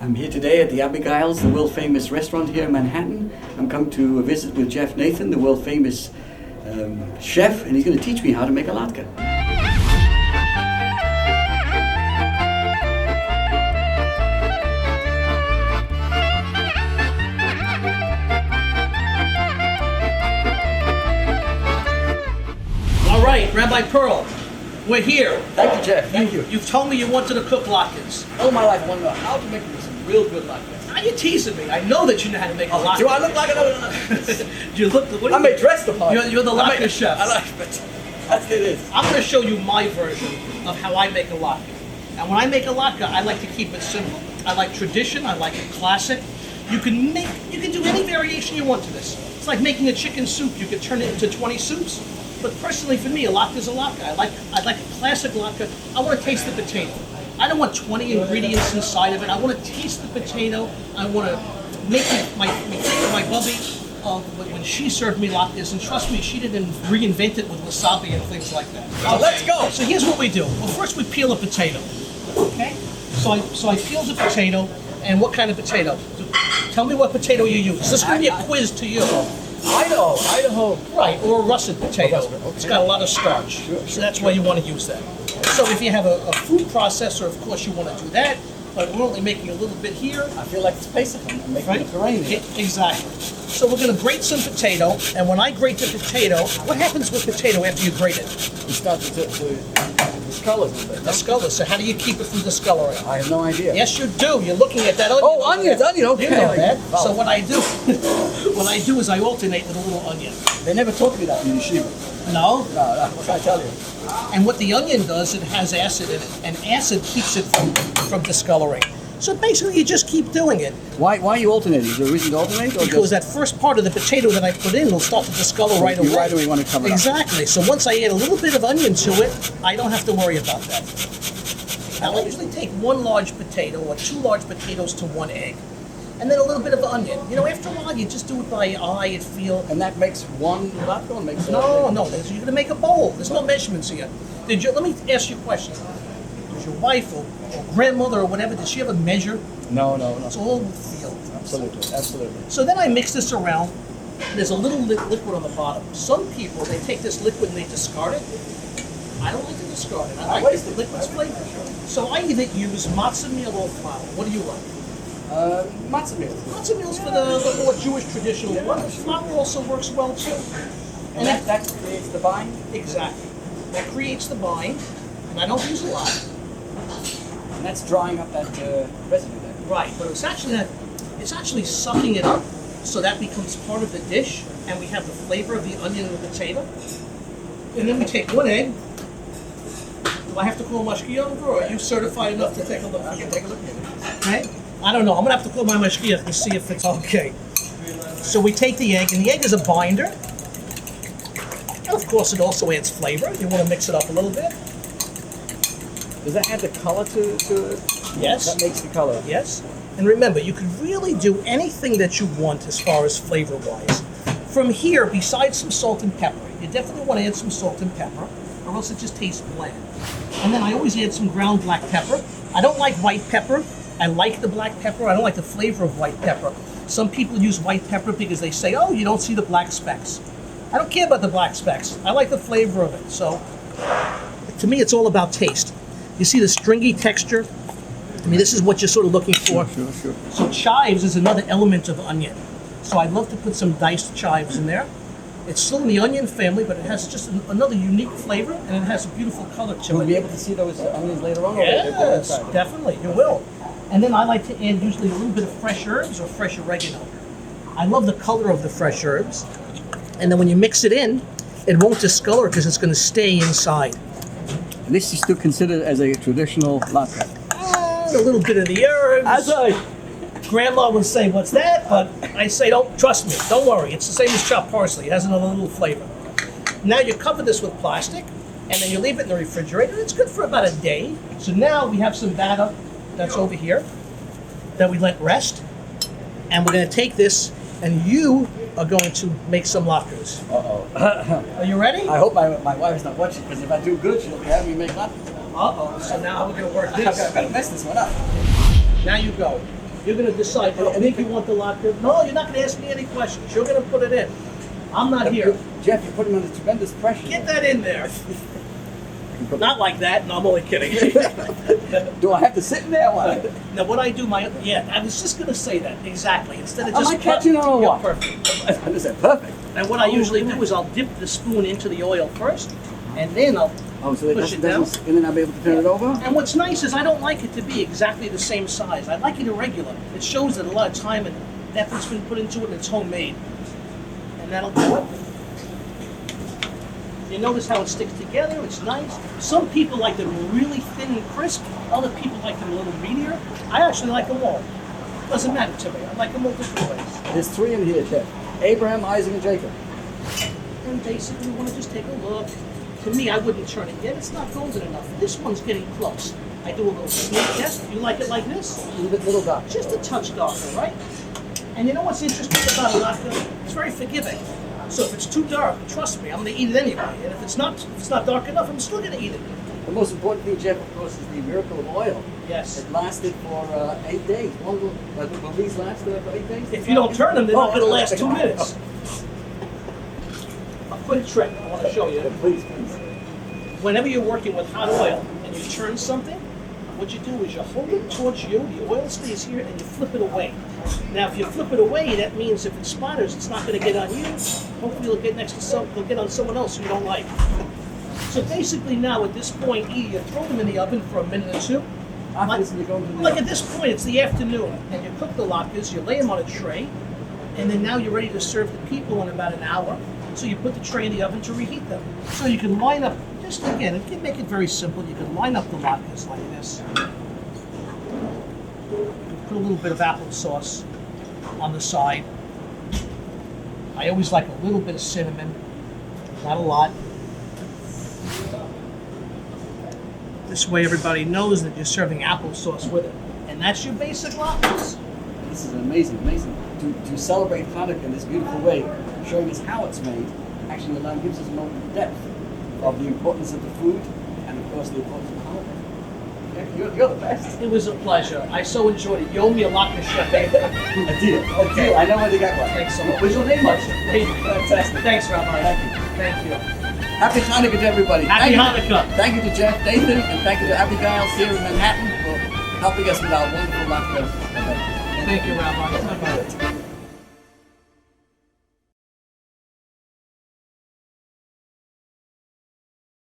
I'm here today at the Abigail's, the world-famous restaurant here in Manhattan. I'm come to visit with Chef Nathan, the world-famous chef, and he's going to teach me how to make a latke. All right, Rabbi Pearl, we're here. Thank you, Chef. Thank you. You've told me you wanted to cook latkes. All my life I wanted to know how to make some real good latkes. Now you're teasing me. I know that you know how to make a latke. Do I look like it? You look. What I'm a dressed upon. You're the latke chef. I like it. That's what it is. I'm going to show you my version of how I make a latke. And when I make a latke, I like to keep it simple. I like tradition. I like it classic. You can do any variation you want to this. It's like making a chicken soup. You could turn it into 20 soups. But personally, for me, a latke is a latke. I like a classic latke. I want to taste the potato. I don't want 20 ingredients inside of it. I want to taste the potato. I want to make my bubby when she served me latkes, and trust me, she didn't reinvent it with wasabi and things like that. Oh, let's go. So here's what we do. Well, first we peel a potato. Okay. So I peel the potato, and what kind of potato? Tell me what potato you use. This is going to be a quiz to you. Idaho. Right, or a russet potato. Okay. It's got a lot of starch, so that's why you want to use that. So if you have a food processor, of course you want to do that, but we're only making a little bit here. I feel like it's basic. I'm making Right? a terrain here. Exactly. So we're going to grate some potato, and when I grate the potato, what happens with potato after you grate it? It starts to discolor a little bit. Discolor. So how do you keep it from discoloring? I have no idea. Yes, you do. You're looking at that onion. Oh, over onions, there. onion, okay. You know that. Oh. So what I do is I alternate with a little onion. They never taught me that in yeshiva. No? No, what can I tell you? And what the onion does, it has acid in it, and acid keeps it from discoloring. So basically, you just keep doing it. Why are you alternating? Is there a reason to alternate? Or Because that first part of the potato that I put in will start to discolor right away. You right away want to cover it up. Exactly. So once I add a little bit of onion to it, I don't have to worry about that. Now I usually take one large potato or two large potatoes to one egg, and then a little bit of onion. You know, after a while, you just do it by eye and feel. And that makes one latke or makes No, you're going to make a bowl. There's no measurements here. Let me ask you a question. Did your wife or grandmother or whatever, did she ever measure? No. It's all with feel. Absolutely. So then I mix this around. There's a little liquid on the bottom. Some people, they take this liquid and they discard it. I don't like to discard it. I like the liquid's flavor. So I either use matzah meal or flour. What do you like? Matzah meal. Matzah meal's for the more Jewish traditional one. Flour also works well too. And that creates the bind? Exactly. That creates the bind, and I don't use a lot. And that's drying up that residue there. Right, but it's actually sucking it up, so that becomes part of the dish, and we have the flavor of the onion and the potato. And then we take one egg. Do I have to call mashgiach over, or are you certified enough to take a look? I can take a look at it. Right? I don't know. I'm gonna have to call my mashgiach to see if it's okay. So we take the egg, and the egg is a binder. And of course, it also adds flavor. You want to mix it up a little bit. Does that add the color to it? Yes. That makes the color. Yes. And remember, you can really do anything that you want as far as flavor-wise. From here, besides some salt and pepper, you definitely want to add some salt and pepper, or else it just tastes bland. And then I always add some ground black pepper. I don't like white pepper. I like the black pepper. I don't like the flavor of white pepper. Some people use white pepper because they say, oh, you don't see the black specks. I don't care about the black specks. I like the flavor of it. So, to me, it's all about taste. You see the stringy texture? I mean, this is what you're sort of looking for. Sure. So chives is another element of onion. So I love to put some diced chives in there. It's still in the onion family, but it has just another unique flavor, and it has a beautiful color to it. Will we be able to see those onions later on? Yes, definitely, you will. And then I like to add usually a little bit of fresh herbs or fresh oregano. I love the color of the fresh herbs. And then when you mix it in, it won't discolor because it's going to stay inside. And this is still considered as a traditional latke. A little bit of the herbs. Grandma would say, what's that? But I say, don't trust me. Don't worry. It's the same as chopped parsley. It has another little flavor. Now you cover this with plastic, and then you leave it in the refrigerator. It's good for about a day. So now we have some batter that's over here that we let rest. And we're going to take this, and you are going to make some latkes. Uh-oh. Are you ready? I hope my wife is not watching, because if I do good, she'll be having me make latkes. Uh-oh. So now we're going to work I've this. got to mess this one up. Now you go. You're going to decide. I think you want the latke. No, you're not going to ask me any questions. You're going to put it in. I'm not here. Jeff, you're putting him under tremendous pressure. Get that in there. Not like that. No, I'm only kidding. Do I have to sit in there? What? Now, what I do, I was just going to say that exactly. Instead of just Am I catching on or you're what? perfect. I said perfect. And what I usually do is I'll dip the spoon into the oil first, and then I'll so push it down. and then I'll be able to turn it over? And what's nice is I don't like it to be exactly the same size. I like it irregular. It shows that a lot of time and effort's been put into it and it's homemade. And that'll do it. You notice how it sticks together? It's nice. Some people like them really thin and crisp. Other people like them a little meatier. I actually like them all. Doesn't matter to me. I like them all different ways. There's 3 in here, Jeff. Abraham, Isaac, and Jacob. And basically, we want to just take a look. To me, I wouldn't turn it yet. It's not golden enough. This one's getting close. I do a little sneak test. You like it like this? A little dark. Just a touch darker, right? And you know what's interesting about a latke? It's very forgiving. So if it's too dark, trust me, I'm going to eat it anyway. And if it's not dark enough, I'm still going to eat it. The most important thing, Jeff, of course, is the miracle of oil. Yes. It lasted for 8 days. Will these last for 8 days? If you don't turn them, they're not going to last 2 minutes. A quick trick I want to show you. Please. Whenever you're working with hot oil and you turn something, what you do is you hold it towards you, the oil stays here, and you flip it away. Now, if you flip it away, that means if it splatters, it's not going to get on you. Hopefully, it'll get it'll get on someone else who you don't like. So basically, now at this point, either you throw them in the oven for a minute or two. Like at this point, it's the afternoon, and you cook the latkes, you lay them on a tray, and then now you're ready to serve the people in about an hour. So you put the tray in the oven to reheat them. So you can line up. Just again, it can make it very simple. You can line up the latkes like this. Put a little bit of applesauce on the side. I always like a little bit of cinnamon, not a lot. This way everybody knows that you're serving applesauce with it. And that's your basic latkes. This is amazing. To celebrate Hanukkah in this beautiful way, showing us how it's made, actually gives us a moment of depth of the importance of the food and, of course, the importance of Hanukkah. You're the best. It was a pleasure. I so enjoyed it. You owe me a latke chef. A deal. Okay. I know where to get one. Thanks so much. What's your name, Moshe? Fantastic. Thanks, Rabbi. Thank you. Thank you. Happy Hanukkah to everybody. Happy Hanukkah. Thank you to Jeff Nathan, and thank you to Abigail here in Manhattan for helping us with our wonderful Latkes event. Thank you, Rabbi. Bye-bye.